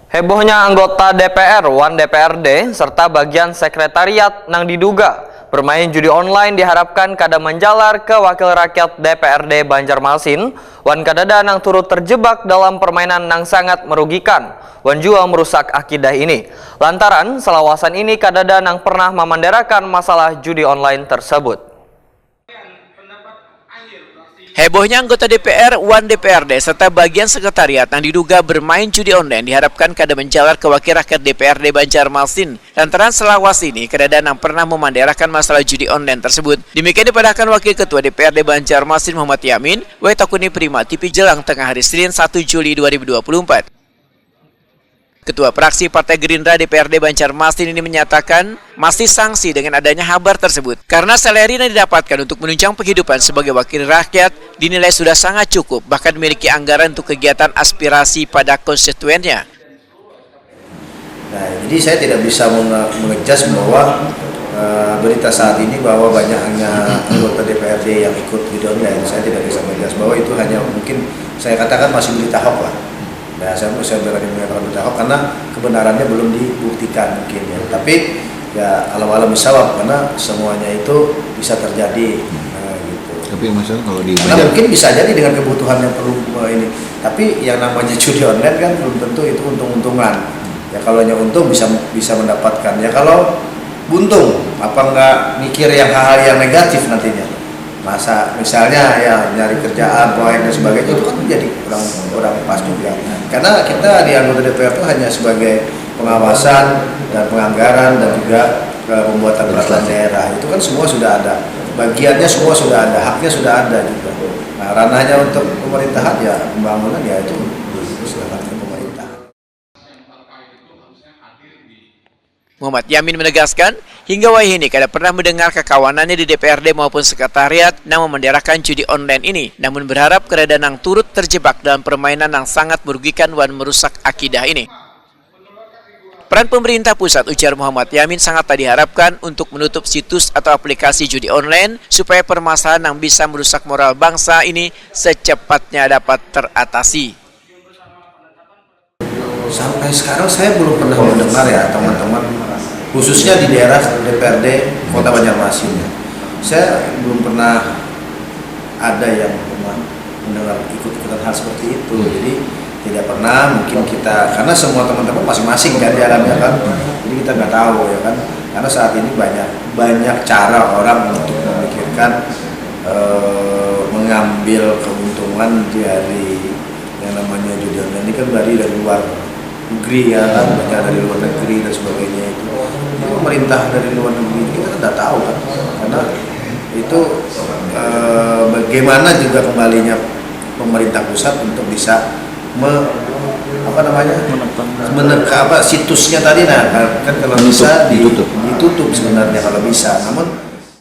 Hebohnya anggota DPR, Wan DPRD, serta bagian sekretariat nang diduga bermain judi online diharapkan kada menjalar ke Wakil Rakyat DPRD Banjarmasin. Wan kadada nang turut terjebak dalam permainan nang sangat merugikan. Wan juga merusak akidah ini. Lantaran selawasan ini kadada nang pernah memanderakan masalah judi online tersebut. Hebohnya anggota DPR, Wan DPRD, serta bagian sekretariat yang diduga bermain judi online diharapkan kada menjalar ke Wakil Rakyat DPRD Banjarmasin. Lantaran selawas ini, kadada yang pernah memanderakan masalah judi online tersebut. Demikian dipadahkan Wakil Ketua DPRD Banjarmasin Muhammad Yamin, Takuni Prima TV Jelang tengah hari Senin 1 Juli 2024. Ketua Fraksi Partai Gerindra DPRD Banjarmasin ini menyatakan masih sangsi dengan adanya kabar tersebut karena salary yang didapatkan untuk menunjang penghidupan sebagai wakil rakyat dinilai sudah sangat cukup, bahkan memiliki anggaran untuk kegiatan aspirasi pada konstituennya. Nah, jadi saya tidak bisa mengejas bahwa berita saat ini bahwa banyaknya anggota DPRD yang ikut video online, saya tidak bisa mengejas bahwa itu hanya mungkin saya katakan masih berita hoax lah. Nah, saya berani mengatakan berita hoax karena kebenarannya belum dibuktikan mungkin ya. Tapi ya alam-alam bisawab karena semuanya itu bisa terjadi. Gitu. Tapi maksudnya kalau di karena mungkin bisa jadi dengan kebutuhan yang perlu ini. Tapi yang namanya judi online kan belum tentu itu untung-untungan. Ya kalau hanya untung bisa mendapatkan. Ya kalau buntung apa enggak mikir yang hal-hal yang negatif nantinya. Masa misalnya ya nyari kerjaan, proyek dan sebagainya itu kan menjadi kurang pas juga. Karena kita di anggota DPR itu hanya sebagai pengawasan dan penganggaran dan juga pembuatan peraturan daerah itu kan semua sudah ada, bagiannya semua sudah ada, haknya sudah ada juga. Nah ranahnya untuk pemerintahan ya pembangunan ya itu silakan pemerintah. Muhammad Yamin menegaskan, hingga wahai ini kada pernah mendengar kekawanannya di DPRD maupun sekretariat yang memenderakan judi online ini, namun berharap keadaan yang turut terjebak dalam permainan yang sangat merugikan dan merusak akidah ini. Peran pemerintah pusat, ujar Muhammad Yamin, sangat diharapkan untuk menutup situs atau aplikasi judi online supaya permasalahan yang bisa merusak moral bangsa ini secepatnya dapat teratasi. Sampai sekarang saya belum pernah mendengar ya teman-teman, khususnya di daerah DPRD Kota Banjarmasin. Saya belum pernah ada yang mendengar ikut-ikutan hal seperti itu. Jadi tidak pernah, mungkin kita karena semua teman-teman masing-masing kan jalannya kan. Jadi kita nggak tahu ya kan. Karena saat ini banyak cara orang untuk memikirkan mengambil keuntungan dari yang namanya judi online ini kan dari luar negeri ya kan, banyak dari luar negeri dan sebagainya itu. Pemerintah dari luar negeri kita kan tidak tahu kan, karena itu bagaimana juga kembalinya pemerintah pusat untuk bisa situsnya tadi, nah kan kalau bisa ditutup sebenarnya kalau bisa, namun